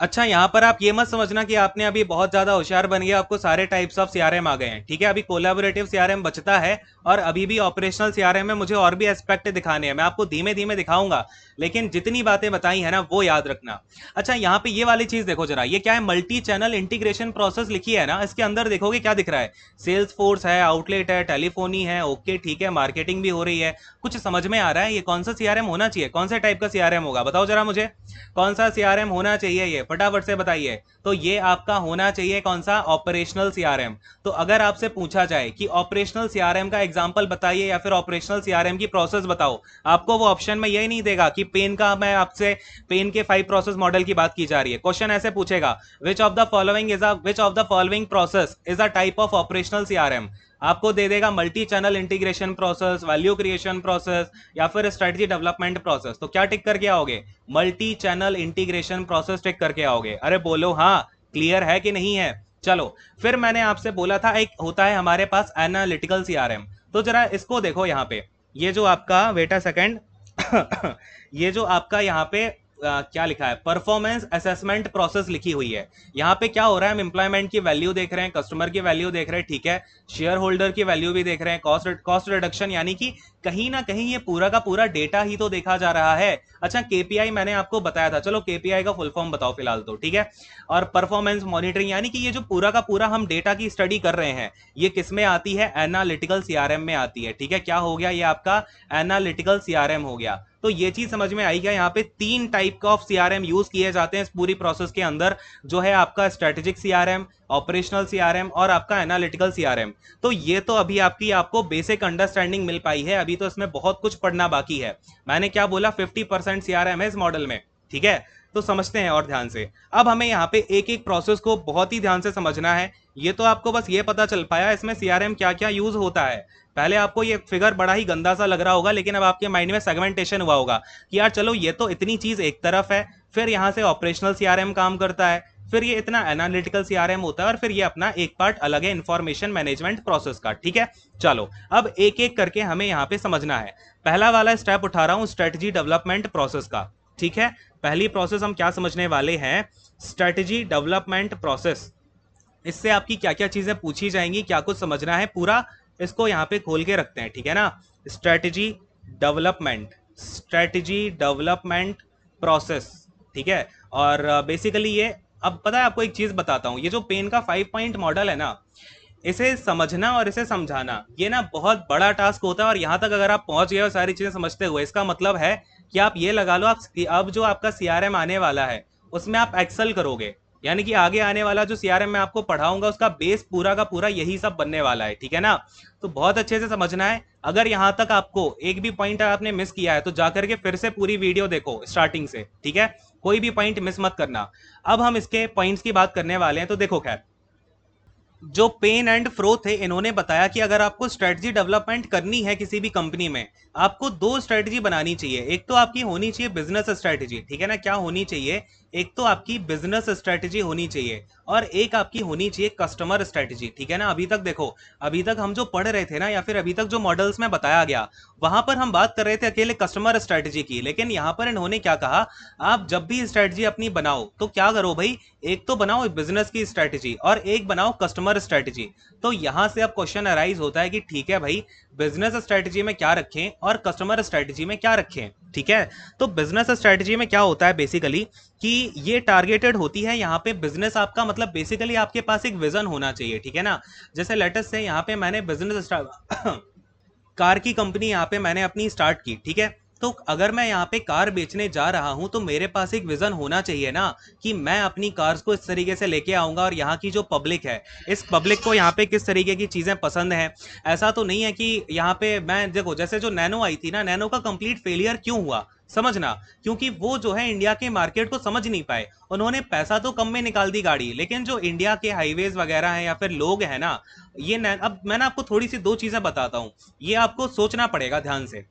अच्छा, यहाँ पर आप ये मत समझना कि आपने अभी बहुत ज्यादा होशियार बन गया, आपको सारे टाइप्स ऑफ सीआरएम आ गए हैं, ठीक है। अभी कोलैबोरेटिव सीआरएम बचता है और अभी भी ऑपरेशनल सीआरएम में मुझे और भी एस्पेक्ट दिखाने हैं, मैं आपको धीमे धीमे दिखाऊंगा, लेकिन जितनी बातें बताई है ना वो याद रखना। अच्छा, यहाँ पे ये वाली चीज देखो जरा, ये क्या है, मल्टी चैनल इंटीग्रेशन प्रोसेस लिखी है ना, इसके अंदर देखोगे क्या दिख रहा है, सेल्स फोर्स है, आउटलेट है, टेलीफोनी है, ओके ठीक है, मार्केटिंग भी हो रही है। कुछ समझ में आ रहा है ये कौन सा सीआरएम होना चाहिए, कौन से टाइप का सीआरएम होगा, बताओ जरा मुझे, कौन सा सीआरएम होना चाहिए, ये फटाफट से बताइए। तो ये आपका होना चाहिए कौन सा, ऑपरेशनल सीआरएम। तो अगर आपसे पूछा जाए कि ऑपरेशनल सीआरएम का एग्जांपल बताइए या फिर ऑपरेशनल सीआरएम की प्रोसेस बताओ, आपको वो ऑप्शन में यही नहीं देगा कि पेन का, मैं आपसे पेन के 5 प्रोसेस मॉडल की बात की जा रही है। क्वेश्चन ऐसे पूछेगा, विच of the following process is a type of operational CRM. आपको दे देगा multi channel integration process, value creation process या फिर स्ट्रेटजी डेवलपमेंट प्रोसेस। तो क्या टिक करके आओगे, मल्टी चैनल इंटीग्रेशन प्रोसेस टिक करके आओगे। अरे बोलो हाँ, क्लियर है कि नहीं है। चलो, फिर मैंने आपसे बोला था एक होता है हमारे पास एनालिटिकल सीआरएम। तो जरा इसको देखो यहाँ पे, ये जो आपका, वेट अ सेकंड, ये जो आपका यहाँ पे क्या लिखा है, परफॉर्मेंस असेसमेंट प्रोसेस लिखी हुई है। यहाँ पे क्या हो रहा है, हम एम्प्लॉयमेंट की वैल्यू देख रहे हैं, कस्टमर की वैल्यू देख रहे हैं, ठीक है, शेयर होल्डर की वैल्यू भी देख रहे हैं, कॉस्ट रिडक्शन, यानी कि कहीं ना कहीं ये पूरा का पूरा डेटा ही तो देखा जा रहा है। अच्छा, केपीआई मैंने आपको बताया था, चलो केपीआई का फुल फॉर्म बताओ फिलहाल तो, ठीक है। और परफॉर्मेंस मॉनिटरिंग, यानी कि ये जो पूरा का पूरा हम डेटा की स्टडी कर रहे हैं, ये किस में आती है, एनालिटिकल सीआरएम में आती है, ठीक है। क्या हो गया, ये आपका एनालिटिकल सीआरएम हो गया। तो ये चीज समझ में आई क्या, यहाँ पे 3 टाइप का ऑफ सीआरएम यूज किए जाते हैं इस पूरी प्रोसेस के अंदर, जो है आपका स्ट्रेटेजिक सीआरएम, ऑपरेशनल सीआरएम और आपका एनालिटिकल सीआरएम। तो ये तो अभी आपको बेसिक अंडरस्टैंडिंग मिल पाई है, अभी तो इसमें बहुत कुछ पढ़ना बाकी है। मैंने क्या बोला, 50% सीआरएम है इस मॉडल में, ठीक है। तो समझते हैं और ध्यान से। अब हमें यहाँ पे एक एक प्रोसेस को बहुत ही ध्यान से समझना है। ये तो आपको बस ये पता चल पाया इसमें सीआरएम क्या क्या यूज होता है। पहले आपको ये फिगर बड़ा ही गंदा सा लग रहा होगा, लेकिन अब आपके माइंड में सेगमेंटेशन हुआ होगा कि यार चलो ये तो इतनी चीज एक तरफ है, फिर यहाँ से ऑपरेशनल सीआरएम काम करता है, फिर ये इतना एनालिटिकल सीआरएम होता है, और फिर ये अपना एक पार्ट अलग है इंफॉर्मेशन मैनेजमेंट प्रोसेस का, ठीक है। चलो, अब एक एक करके हमें यहाँ पे समझना है। पहला वाला स्टेप उठा रहा हूँ स्ट्रेटजी डेवलपमेंट प्रोसेस का, ठीक है। पहली प्रोसेस हम क्या समझने वाले हैं, स्ट्रेटजी डेवलपमेंट प्रोसेस। इससे आपकी क्या क्या चीजें पूछी जाएंगी, क्या कुछ समझना है पूरा, इसको यहाँ पे खोल के रखते हैं, ठीक है ना। Strategy development, strategy development process, ठीक है। और बेसिकली ये, अब पता है आपको एक चीज बताता हूँ, ये जो पेन का 5 पॉइंट मॉडल है ना, इसे समझना और इसे समझाना ये ना बहुत बड़ा टास्क होता है। और यहाँ तक अगर आप पहुंच गए हो सारी चीजें समझते हुए, इसका मतलब है कि आप ये लगा लो, आप अब जो आपका सीआरएम आने वाला है उसमें आप एक्सेल करोगे, यानी कि आगे आने वाला जो सीआरएम मैं आपको पढ़ाऊंगा उसका बेस पूरा का पूरा यही सब बनने वाला है, ठीक है ना। तो बहुत अच्छे से समझना है। अगर यहाँ तक आपको एक भी पॉइंट आपने मिस किया है तो जाकर के फिर से पूरी वीडियो देखो स्टार्टिंग से, ठीक है, कोई भी पॉइंट मिस मत करना। अब हम इसके पॉइंट्स की बात करने वाले हैं। तो देखो, खैर जो पेन एंड फ्रो थे, इन्होंने बताया कि अगर आपको स्ट्रेटजी डेवलपमेंट करनी है किसी भी कंपनी में, आपको 2 स्ट्रेटजी बनानी चाहिए। एक तो आपकी होनी चाहिए बिजनेस स्ट्रेटजी, ठीक है ना, क्या होनी चाहिए, एक तो आपकी बिजनेस स्ट्रेटजी होनी चाहिए और एक आपकी होनी चाहिए कस्टमर स्ट्रेटजी, ठीक है ना। अभी तक देखो, अभी तक हम जो पढ़ रहे थे ना, या फिर अभी तक जो मॉडल्स में बताया गया, वहां पर हम बात कर रहे थे अकेले कस्टमर स्ट्रेटजी की, लेकिन यहाँ पर इन्होंने क्या कहा, आप जब भी स्ट्रेटजी अपनी बनाओ तो क्या करो भाई, एक तो बनाओ बिजनेस की स्ट्रेटजी और एक बनाओ कस्टमर स्ट्रेटजी। तो यहां से अब क्वेश्चन अराइज होता है कि ठीक है भाई, बिजनेस स्ट्रेटजी में क्या रखें और कस्टमर स्ट्रेटजी में क्या रखें, ठीक है। तो बिजनेस स्ट्रेटजी में क्या होता है बेसिकली कि ये टारगेटेड होती है, यहाँ पे बिजनेस आपका मतलब बेसिकली आपके पास एक विजन होना चाहिए, ठीक है ना। जैसे लेटेस्ट से यहाँ पे मैंने बिजनेस कार की कंपनी यहाँ पे मैंने अपनी स्टार्ट की, ठीक है। तो अगर मैं यहाँ पे कार बेचने जा रहा हूँ तो मेरे पास एक विजन होना चाहिए ना, कि मैं अपनी कार्स को इस तरीके से लेके आऊंगा और यहाँ की जो पब्लिक है, इस पब्लिक को यहाँ पे किस तरीके की चीजें पसंद है। ऐसा तो नहीं है कि यहाँ पे मैं देखो, जैसे जो नैनो आई थी ना, नैनो का कंप्लीट फेलियर क्यों हुआ समझना, क्योंकि वो जो है इंडिया के मार्केट को समझ नहीं पाए। उन्होंने पैसा तो कम में निकाल दी गाड़ी, लेकिन जो इंडिया के हाईवेज वगैरह हैं या फिर लोग हैं ना, ये अब मैं ना आपको थोड़ी सी 2 चीजें बताता हूँ, ये आपको सोचना पड़ेगा ध्यान से,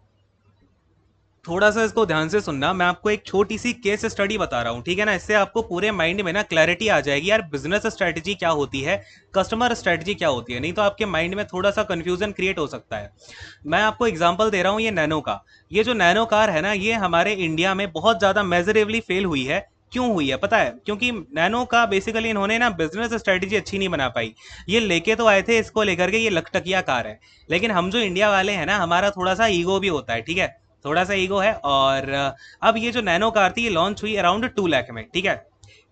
थोड़ा सा इसको ध्यान से सुनना। मैं आपको एक छोटी सी केस स्टडी बता रहा हूँ, ठीक है ना, इससे आपको पूरे माइंड में ना क्लैरिटी आ जाएगी यार, बिजनेस स्ट्रेटजी क्या होती है, कस्टमर स्ट्रेटजी क्या होती है। नहीं तो आपके माइंड में थोड़ा सा कंफ्यूजन क्रिएट हो सकता है। मैं आपको एग्जांपल दे रहा हूँ ये नैनो का। ये जो नैनो कार है ना, ये हमारे इंडिया में बहुत ज्यादा मेजरेबली फेल हुई है, क्यों हुई है पता है? क्योंकि नैनो का बेसिकली इन्होंने ना बिजनेस स्ट्रेटेजी अच्छी नहीं बना पाई। ये लेके तो आए थे इसको लेकर के, ये लखटकिया कार है, लेकिन हम जो इंडिया वाले हैं ना, हमारा थोड़ा सा ईगो भी होता है, ठीक है, थोड़ा सा ईगो है। और अब ये जो नैनो कार थी ये लॉन्च हुई अराउंड 2 लाख में, ठीक है।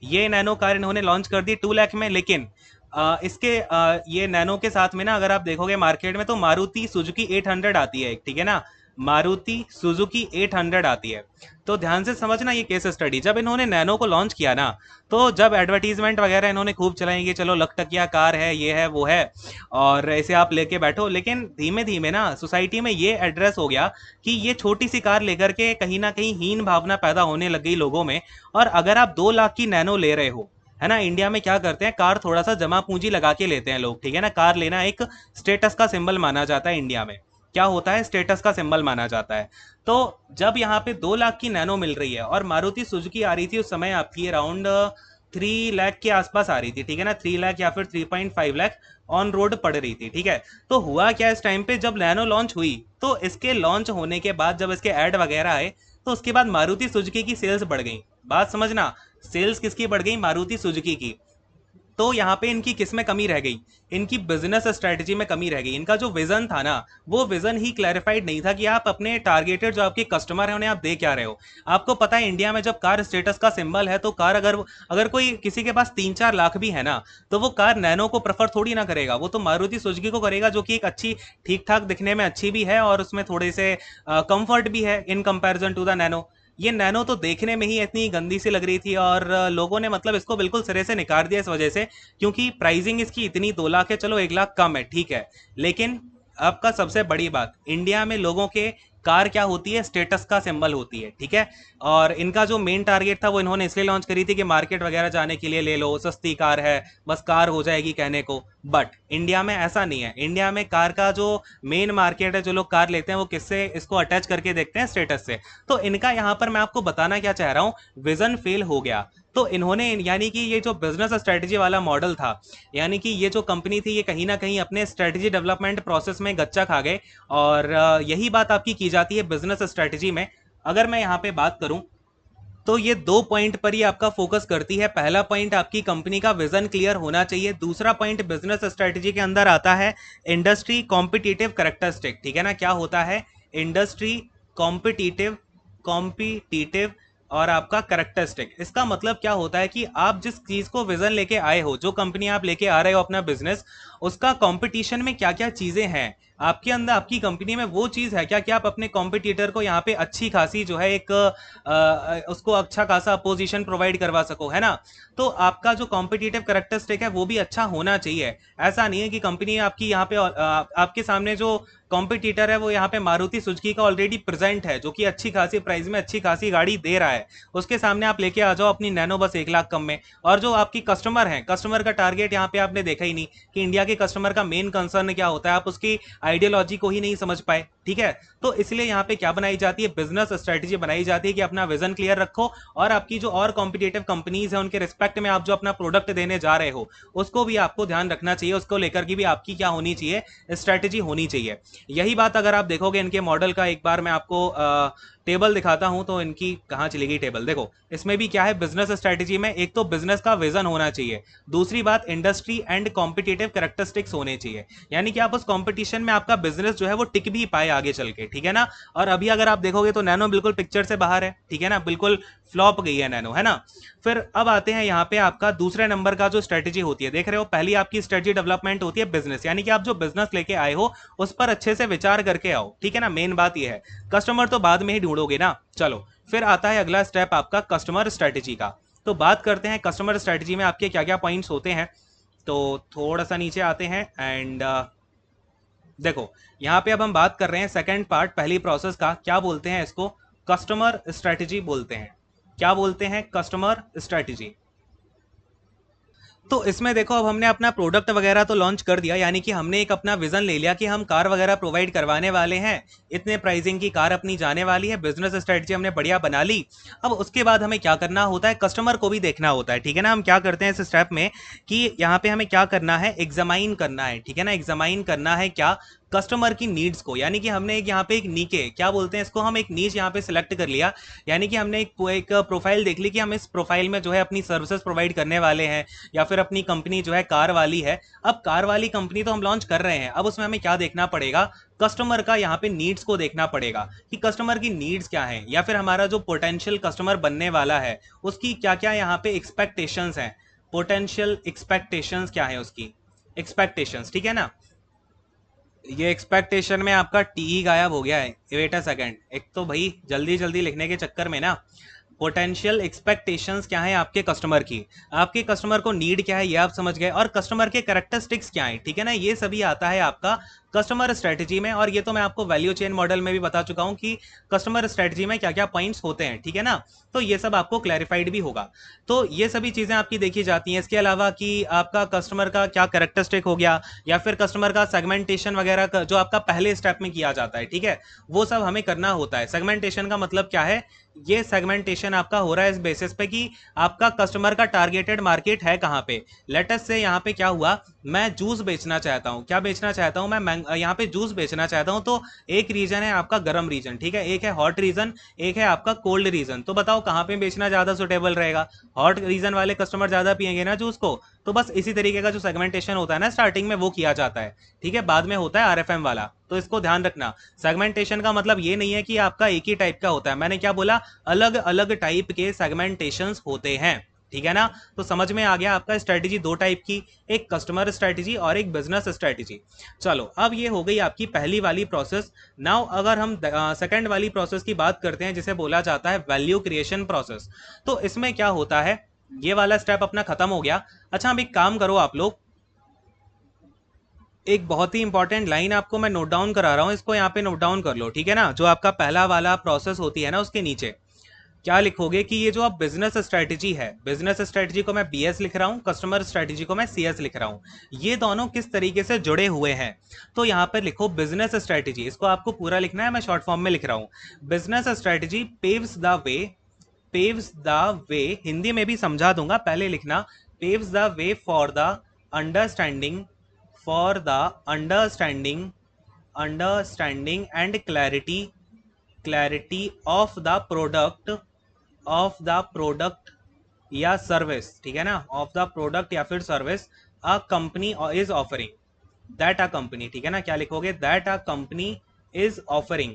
ये नैनो कार इन्होंने लॉन्च कर दी 2 लाख में, लेकिन ये नैनो के साथ में ना अगर आप देखोगे मार्केट में तो मारुति सुजुकी 800 आती है एक, ठीक है ना, मारुति सुजुकी 800 आती है। तो ध्यान से समझना ये केस स्टडी, जब इन्होंने नैनो को लॉन्च किया ना, तो जब एडवर्टीजमेंट वगैरह इन्होंने खूब चलाई कि चलो लखटकिया कार है, ये है वो है, और ऐसे आप लेके बैठो, लेकिन धीमे धीमे ना सोसाइटी में ये एड्रेस हो गया कि ये छोटी सी कार लेकर के कहीं ना कहीं हीन भावना पैदा होने लग गई लोगों में। और अगर आप 2 लाख की नैनो ले रहे हो, है ना, इंडिया में क्या करते हैं, कार थोड़ा सा जमा पूंजी लगा के लेते हैं लोग, ठीक है ना, कार लेना एक स्टेटस का सिंबल माना जाता है इंडिया में। क्या होता है, स्टेटस का सिंबल माना जाता है। तो जब यहाँ पे 2 लाख की नैनो मिल रही है, और मारुति सुजुकी आ रही थी उस समय आपकी अराउंड 3 लाख के आसपास आ रही थी, ठीक है ना, 3 लाख या फिर 3.5 लाख ऑन रोड पड़ रही थी, ठीक है। तो हुआ क्या इस टाइम पे, जब नैनो लॉन्च हुई तो इसके लॉन्च होने के बाद जब इसके ऐड वगैरह आए, तो उसके बाद मारुति सुजुकी की सेल्स बढ़ गई। बात समझना, सेल्स किसकी बढ़ गई, मारुति सुजुकी की। तो यहाँ पे इनकी किस में कमी रह गई, इनकी बिजनेस स्ट्रेटजी में कमी रह गई। इनका जो विजन था ना, वो विजन ही क्लैरिफाइड नहीं था कि आप अपने टारगेटेड जो आपके कस्टमर है उन्हें आप दे क्या रहे हो। आपको पता है इंडिया में जब कार स्टेटस का सिंबल है, तो कार अगर अगर कोई किसी के पास 3-4 लाख भी है ना, तो वो कार नैनो को प्रेफर थोड़ी ना करेगा, वो तो मारुति सुजुकी को करेगा, जो कि एक अच्छी, ठीक ठाक दिखने में अच्छी भी है और उसमें थोड़े से कंफर्ट भी है in comparison to the Nano. ये नैनो तो देखने में ही इतनी गंदी सी लग रही थी, और लोगों ने मतलब इसको बिल्कुल सिरे से निकाल दिया इस वजह से, क्योंकि प्राइसिंग इसकी इतनी 2 लाख है, चलो 1 लाख कम है, ठीक है, लेकिन आपका सबसे बड़ी बात, इंडिया में लोगों के कार क्या होती है, स्टेटस का सिंबल होती है, ठीक है। और इनका जो मेन टारगेट था वो इन्होंने इसलिए लॉन्च करी थी कि मार्केट वगैरह जाने के लिए ले लो, सस्ती कार है, बस कार हो जाएगी कहने को। बट इंडिया में ऐसा नहीं है। इंडिया में कार का जो मेन मार्केट है, जो लोग कार लेते हैं वो किससे इसको अटैच करके देखते हैं, स्टेटस से। तो इनका यहाँ पर मैं आपको बताना क्या चाह रहा हूँ, विजन फेल हो गया। तो इन्होंने, यानी कि ये जो बिजनेस स्ट्रेटजी वाला मॉडल था, यानी कि ये जो कंपनी थी, ये कहीं ना कहीं अपने स्ट्रेटजी डेवलपमेंट प्रोसेस में गच्चा खा गए। और यही बात आपकी की जाती है बिजनेस स्ट्रेटजी में। अगर मैं यहाँ पे बात करूं, तो ये 2 पॉइंट पर ही आपका फोकस करती है। पहला पॉइंट, आपकी कंपनी का विजन क्लियर होना चाहिए। दूसरा पॉइंट बिजनेस स्ट्रेटजी के अंदर आता है इंडस्ट्री कॉम्पिटिटिव कैरेक्टरिस्टिक, ठीक है ना। क्या होता है, इंडस्ट्री कॉम्पिटिटिव, कॉम्पिटिटिव और आपका कैरेक्टरिस्टिक। इसका मतलब क्या होता है कि आप जिस चीज को विजन लेके आए हो, जो कंपनी आप लेके आ रहे हो अपना बिजनेस, उसका कंपटीशन में क्या क्या चीजें हैं आपके अंदर, आपकी कंपनी में वो चीज है क्या कि आप अपने कॉम्पिटिटर को यहाँ पे अच्छी खासी जो है एक उसको अच्छा खासा अपोजिशन प्रोवाइड करवा सको, है ना। तो आपका जो कॉम्पिटिटिव कैरेक्टरिस्टिक है वो भी अच्छा होना चाहिए। ऐसा नहीं है कि कंपनी आपकी यहाँ पे आपके सामने जो कॉम्पिटिटर है वो यहाँ पे मारुति सुजुकी का ऑलरेडी प्रेजेंट है, जो कि अच्छी खासी प्राइस में अच्छी खासी गाड़ी दे रहा है, उसके सामने आप लेके आ जाओ अपनी नैनो बस 1 लाख कम में। और जो आपकी कस्टमर है, कस्टमर का टारगेट यहाँ पे आपने देखा ही नहीं कि इंडिया के कस्टमर का मेन कंसर्न क्या होता है, आप उसकी आइडियोलॉजी को ही नहीं समझ पाए, ठीक है। तो इसलिए यहाँ पे क्या बनाई जाती है, बिजनेस स्ट्रेटजी बनाई जाती है कि अपना विजन क्लियर रखो, और आपकी जो और कॉम्पिटेटिव कंपनीज है उनके रिस्पेक्ट में आप जो अपना प्रोडक्ट देने जा रहे हो उसको भी आपको ध्यान रखना चाहिए, उसको लेकर की भी आपकी क्या होनी चाहिए, स्ट्रेटजी होनी चाहिए। यही बात अगर आप देखोगे इनके मॉडल का, एक बार मैं आपको टेबल दिखाता हूं, तो इनकी कहां चली गई टेबल, देखो इसमें भी क्या है बिजनेस स्ट्रेटजी में, एक तो बिजनेस का विजन होना चाहिए, दूसरी बात इंडस्ट्री एंड कॉम्पिटिटिव कैरेक्टरिस्टिक्स होने चाहिए, यानी कि आप उस कंपटीशन में आपका बिजनेस जो है वो टिक भी पाए आगे चल के, ठीक है ना। और अभी अगर आप देखोगे तो नैनो बिल्कुल पिक्चर से बाहर है, ठीक है ना, बिल्कुल फ्लॉप गई है नैनो, है ना। फिर अब आते हैं यहाँ पे आपका दूसरे नंबर का जो स्ट्रेटजी होती है, देख रहे हो, पहली आपकी स्ट्रेटजी डेवलपमेंट होती है बिजनेस, यानी कि आप जो बिजनेस लेके आए हो उस पर अच्छे से विचार करके आओ, ठीक है ना, मेन बात यह है। कस्टमर तो बाद में ही ढूंढोगे ना। चलो फिर आता है अगला स्टेप आपका कस्टमर स्ट्रेटजी का। तो बात करते हैं कस्टमर स्ट्रेटजी में आपके क्या क्या पॉइंट्स होते हैं। तो थोड़ा सा नीचे आते हैं एंड देखो यहाँ पे अब हम बात कर रहे हैं सेकंड पार्ट पहली प्रोसेस का। क्या बोलते हैं इसको, कस्टमर स्ट्रेटजी बोलते हैं। क्या बोलते हैं, कस्टमर स्ट्रेटजी। तो इसमें देखो अब हमने अपना प्रोडक्ट वगैरह तो लॉन्च कर दिया, यानी कि हमने एक अपना विजन ले लिया कि हम कार वगैरह प्रोवाइड करवाने वाले हैं, इतने प्राइसिंग की कार अपनी जाने वाली है, बिजनेस स्ट्रेटजी हमने बढ़िया बना ली। अब उसके बाद हमें क्या करना होता है, कस्टमर को भी देखना होता है, ठीक है ना। हम क्या करते हैं इस स्टेप में कि यहाँ पे हमें क्या करना है, एग्जामाइन करना है, ठीक है ना, एग्जामाइन करना है क्या, कस्टमर की नीड्स को, यानी कि हमने एक यहाँ पे एक नीचे क्या बोलते हैं इसको, हम एक नीच यहाँ पे सिलेक्ट कर लिया, यानी कि हमने एक प्रोफाइल देख ली कि हम इस प्रोफाइल में जो है अपनी सर्विसेज प्रोवाइड करने वाले हैं, या फिर अपनी कंपनी जो है कार वाली है। अब कार वाली कंपनी तो हम लॉन्च कर रहे हैं, अब उसमें हमें क्या देखना पड़ेगा, कस्टमर का यहाँ पे नीड्स को देखना पड़ेगा कि कस्टमर की नीड्स क्या है, या फिर हमारा जो पोटेंशियल कस्टमर बनने वाला है उसकी क्या क्या यहाँ पे एक्सपेक्टेशंस हैं, पोटेंशियल एक्सपेक्टेशंस क्या है उसकी, एक्सपेक्टेशंस, ठीक है ना। ये एक्सपेक्टेशन में आपका टी गायब हो गया है, वेट अ सेकंड, एक तो भाई जल्दी जल्दी लिखने के चक्कर में ना, पोटेंशियल एक्सपेक्टेशंस क्या है आपके कस्टमर की, आपके कस्टमर को नीड क्या है ये आप समझ गए, और कस्टमर के कैरेक्टरिस्टिक्स क्या है, ठीक है ना, ये सभी आता है आपका कस्टमर स्ट्रेटजी में। और ये तो मैं आपको वैल्यू चेन मॉडल में भी बता चुका हूं कि कस्टमर स्ट्रेटजी में क्या क्या पॉइंट्स होते हैं, ठीक है ना, तो ये सब आपको क्लैरिफाइड भी होगा। तो ये सभी चीजें आपकी देखी जाती हैं। इसके अलावा कि आपका कस्टमर का क्या कैरेक्टरिस्टिक हो गया, या फिर कस्टमर का सेगमेंटेशन वगैरह का जो आपका पहले स्टेप में किया जाता है, ठीक है, वो सब हमें करना होता है। सेगमेंटेशन का मतलब क्या है, ये सेगमेंटेशन आपका हो रहा है इस बेसिस पे कि आपका कस्टमर का टारगेटेड मार्केट है कहाँ पे। लेटस से यहाँ पे क्या हुआ, मैं जूस बेचना चाहता हूँ, क्या बेचना चाहता हूँ मैं यहाँ पे जूस बेचना चाहता हूँ, तो एक रीजन है आपका गर्म रीजन, ठीक है, एक है हॉट रीजन, एक है आपका कोल्ड रीजन। तो बताओ कहाँ पे बेचना ज्यादा सुटेबल रहेगा, हॉट रीजन वाले कस्टमर ज्यादा पियेंगे ना जूस को। तो बस इसी तरीके का जो सेगमेंटेशन होता है ना स्टार्टिंग में वो किया जाता है, ठीक है, बाद में होता है आरएफएम वाला, तो इसको ध्यान रखना। सेगमेंटेशन का मतलब ये नहीं है कि आपका एक ही टाइप का होता है, मैंने क्या बोला, अलग अलग टाइप के सेगमेंटेशंस होते हैं, ठीक है ना। तो समझ में आ गया आपका स्ट्रेटेजी दो टाइप की, एक कस्टमर स्ट्रेटेजी और एक बिजनेस स्ट्रेटेजी। चलो अब ये हो गई आपकी पहली वाली प्रोसेस। नाउ अगर हम सेकंड वाली प्रोसेस की बात करते हैं जिसे बोला जाता है वैल्यू क्रिएशन प्रोसेस, तो इसमें क्या होता है, ये वाला स्टेप अपना खत्म हो गया। अच्छा अब एक काम करो आप लोग, एक बहुत ही इंपॉर्टेंट लाइन आपको मैं नोट डाउन करा रहा हूं, इसको यहाँ पे नोट डाउन कर लो, ठीक है ना। जो आपका पहला वाला प्रोसेस होती है ना उसके नीचे क्या लिखोगे कि ये जो आप बिजनेस स्ट्रेटजी है, बिजनेस स्ट्रेटजी को मैं बीएस लिख रहा हूं, कस्टमर स्ट्रेटजी को मैं सीएस लिख रहा हूं, ये दोनों किस तरीके से जुड़े हुए हैं। तो यहां पर लिखो बिजनेस स्ट्रेटजी, इसको आपको पूरा लिखना है, मैं शॉर्ट फॉर्म में लिख रहा हूं। Business strategy paves the way, paves the way, Hindi में भी समझा दूंगा, पहले लिखना, paves the way for the understanding, for the understanding, understanding and clarity, clarity of the product, of the product या सर्विस, ठीक है ना, ऑफ द प्रोडक्ट या फिर service a company is offering, that a company, ठीक है ना, क्या लिखोगे, that a company is offering.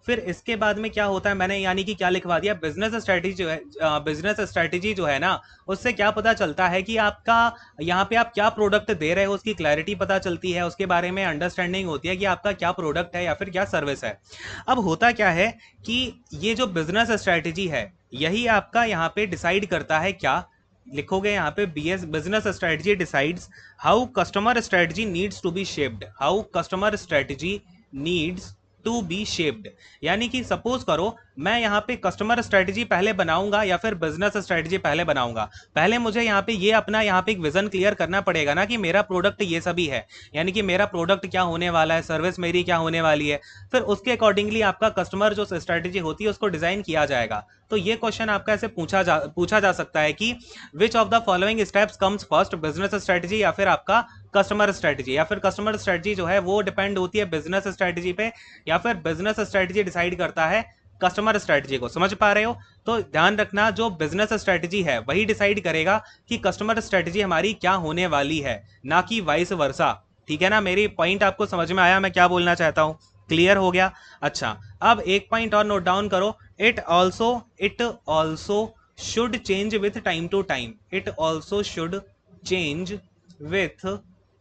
फिर इसके बाद में क्या होता है, मैंने यानी कि क्या लिखवा दिया, बिजनेस स्ट्रेटजी जो है, बिजनेस स्ट्रेटजी जो है ना उससे क्या पता चलता है कि आपका यहाँ पे आप क्या प्रोडक्ट दे रहे हो उसकी क्लैरिटी पता चलती है, उसके बारे में अंडरस्टैंडिंग होती है कि आपका क्या प्रोडक्ट है या फिर क्या सर्विस है। अब होता क्या है कि ये जो बिजनेस स्ट्रेटजी है यही आपका यहाँ पे डिसाइड करता है, क्या लिखोगे यहाँ पे, BS business strategy decides how customer strategy needs to be shaped, how customer strategy needs to be shaped. यानी कि सपोज करो मैं यहाँ पे कस्टमर स्ट्रेटजी पहले बनाऊंगा या फिर बिजनेस स्ट्रेटजी पहले बनाऊंगा, पहले मुझे यहाँ पे ये अपना यहाँ पे एक विजन क्लियर करना पड़ेगा ना कि मेरा प्रोडक्ट ये सभी है, यानी कि मेरा प्रोडक्ट क्या होने वाला है, सर्विस मेरी क्या होने वाली है, फिर उसके अकॉर्डिंगली आपका कस्टमर जो स्ट्रेटजी होती है उसको डिजाइन किया जाएगा। तो ये क्वेश्चन आपका ऐसे पूछा जा सकता है कि which of the following steps comes first, business strategy या फिर आपका कस्टमर स्ट्रेटजी, या फिर कस्टमर स्ट्रेटजी जो है वो डिपेंड होती है बिजनेस स्ट्रेटजी पे, या फिर बिजनेस स्ट्रेटजी डिसाइड करता है कस्टमर स्ट्रेटजी को। समझ पा रहे हो, तो ध्यान रखना जो बिजनेस स्ट्रेटजी है वही डिसाइड करेगा कि कस्टमर स्ट्रेटजी हमारी क्या होने वाली है, ना कि वाइस वर्सा, ठीक है ना। मेरी पॉइंट आपको समझ में आया मैं क्या बोलना चाहता हूं, क्लियर हो गया। अच्छा अब एक पॉइंट और नोट डाउन करो, it also should change with time to time, it also should change with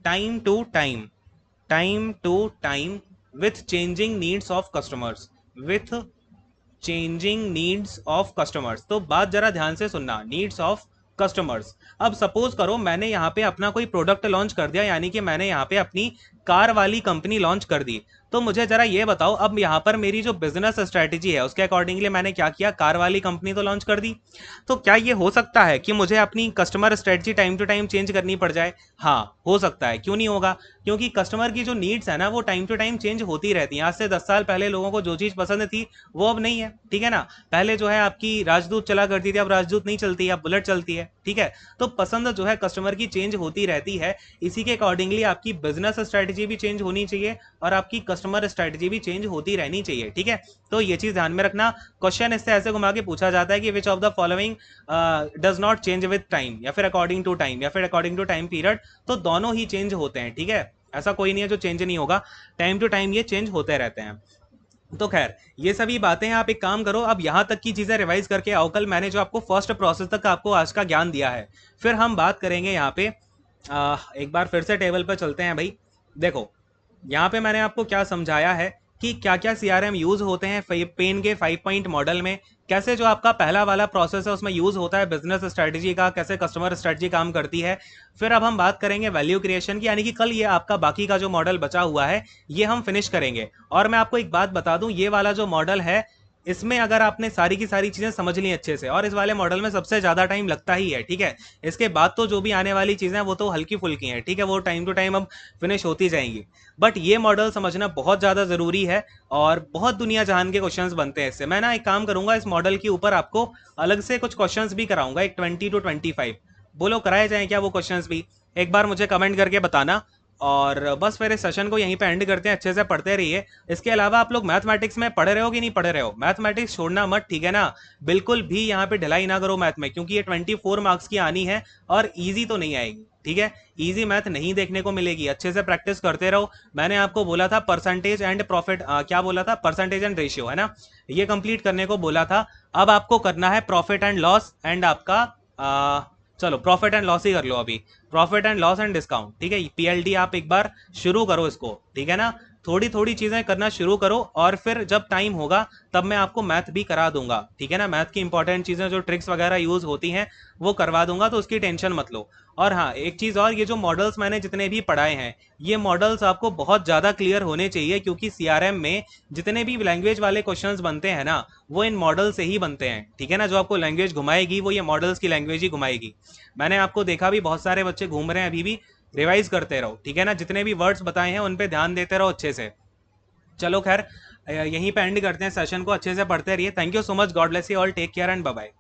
time to time, time to time with changing needs of customers, with changing needs of customers। तो बात जरा ध्यान से सुनना, needs of customers. अब suppose करो मैंने यहाँ पे अपना कोई प्रोडक्ट लॉन्च कर दिया, यानी कि मैंने यहाँ पे अपनी कार वाली कंपनी लॉन्च कर दी, तो मुझे जरा ये बताओ अब यहाँ पर मेरी जो बिजनेस स्ट्रेटजी है उसके अकॉर्डिंगली मैंने क्या किया, कार वाली कंपनी तो लॉन्च कर दी, तो क्या ये हो सकता है कि मुझे अपनी customer strategy time to time change करनी पड़ जाए? हाँ हो सकता है, क्यों नहीं होगा, क्योंकि कस्टमर की जो नीड्स है ना वो टाइम टू टाइम चेंज होती रहती है। आज से 10 साल पहले लोगों को जो चीज पसंद थी वो अब नहीं है, ठीक है ना। पहले जो है आपकी राजदूत चला करती थी, अब राजदूत नहीं चलती है, अब बुलेट चलती है, ठीक है। तो पसंद जो है कस्टमर की चेंज होती रहती है, इसी के अकॉर्डिंगली आपकी बिजनेस स्ट्रेटजी भी चेंज होनी चाहिए और आपकी कस्टमर स्ट्रेटजी भी चेंज होती रहनी चाहिए, ठीक है। तो ये चीज ध्यान में रखना। क्वेश्चन इससे ऐसे घुमा के पूछा जाता है कि which of the following does not change with time, या फिर अकॉर्डिंग टू टाइम, या फिर अकॉर्डिंग टू टाइम पीरियड। तो दोनों ही चेंज होते हैं, ठीक है। ऐसा कोई नहीं है जो चेंज नहीं होगा, टाइम टू टाइम ये चेंज होते रहते हैं। तो खैर ये सभी बातें हैं, आप एक काम करो, अब यहां तक की चीजें रिवाइज करके आओ। कल मैंने जो आपको फर्स्ट प्रोसेस तक आपको आज का ज्ञान दिया है, फिर हम बात करेंगे यहाँ पे एक बार फिर से टेबल पर चलते हैं भाई। देखो यहाँ पे मैंने आपको क्या समझाया है कि क्या क्या सीआरएम यूज होते हैं पेन के 5 पॉइंट मॉडल में, कैसे जो आपका पहला वाला प्रोसेस है उसमें यूज होता है बिजनेस स्ट्रेटजी का, कैसे कस्टमर स्ट्रेटजी काम करती है। फिर अब हम बात करेंगे वैल्यू क्रिएशन की, यानी कि कल ये आपका बाकी का जो मॉडल बचा हुआ है ये हम फिनिश करेंगे। और मैं आपको एक बात बता दूं, ये वाला जो मॉडल है इसमें अगर आपने सारी की सारी चीजें समझ ली अच्छे से, और इस वाले मॉडल में सबसे ज्यादा टाइम लगता ही है, ठीक है। इसके बाद तो जो भी आने वाली चीजें हैं वो तो हल्की फुल्की हैं, ठीक है, वो टाइम टू टाइम अब फिनिश होती जाएंगी। बट ये मॉडल समझना बहुत ज्यादा जरूरी है और बहुत दुनिया जहान के क्वेश्चंस बनते हैं इससे। मैं ना एक काम करूंगा, इस मॉडल के ऊपर आपको अलग से कुछ क्वेश्चंस भी कराऊंगा, एक 20 to 25। बोलो कराए जाए क्या वो क्वेश्चंस भी, एक बार मुझे कमेंट करके बताना। और बस फिर इस सेशन को यहीं पे एंड करते हैं, अच्छे से पढ़ते रहिए। इसके अलावा आप लोग मैथमेटिक्स में पढ़ रहे हो कि नहीं पढ़ रहे हो, मैथमेटिक्स छोड़ना मत, ठीक है ना। बिल्कुल भी यहाँ पे ढिलाई ना करो मैथ में, क्योंकि ये 24 मार्क्स की आनी है और ईजी तो नहीं आएगी, ठीक है। ईजी मैथ नहीं देखने को मिलेगी, अच्छे से प्रैक्टिस करते रहो। मैंने आपको बोला था परसेंटेज एंड प्रॉफिट, क्या बोला था, परसेंटेज एंड रेशियो, है ना, ये कंप्लीट करने को बोला था। अब आपको करना है प्रॉफिट एंड लॉस एंड आपका चलो प्रॉफिट एंड लॉस ही कर लो अभी, profit and loss and discount, ठीक है। पीएलडी आप एक बार शुरू करो इसको, ठीक है ना। थोड़ी थोड़ी चीजें करना शुरू करो और फिर जब टाइम होगा तब मैं आपको मैथ भी करा दूंगा, ठीक है ना। मैथ की इंपॉर्टेंट चीजें जो ट्रिक्स वगैरह यूज होती हैं वो करवा दूंगा, तो उसकी टेंशन मत लो। और हाँ एक चीज और, ये जो मॉडल्स मैंने जितने भी पढ़ाए हैं ये मॉडल्स आपको बहुत ज्यादा क्लियर होने चाहिए, क्योंकि सीआरएम में जितने भी लैंग्वेज वाले क्वेश्चंस बनते हैं ना वो इन मॉडल से ही बनते हैं, ठीक है ना। जो आपको लैंग्वेज घुमाएगी वो ये मॉडल्स की लैंग्वेज ही घुमाएगी। मैंने आपको देखा भी बहुत सारे बच्चे घूम रहे हैं अभी भी, रिवाइज करते रहो, ठीक है ना। जितने भी वर्ड्स बताए हैं उन पे ध्यान देते रहो अच्छे से। चलो खैर यहीं पे एंड करते हैं सेशन को, अच्छे से पढ़ते रहिए। Thank you so much, God bless you all, take care and bye bye.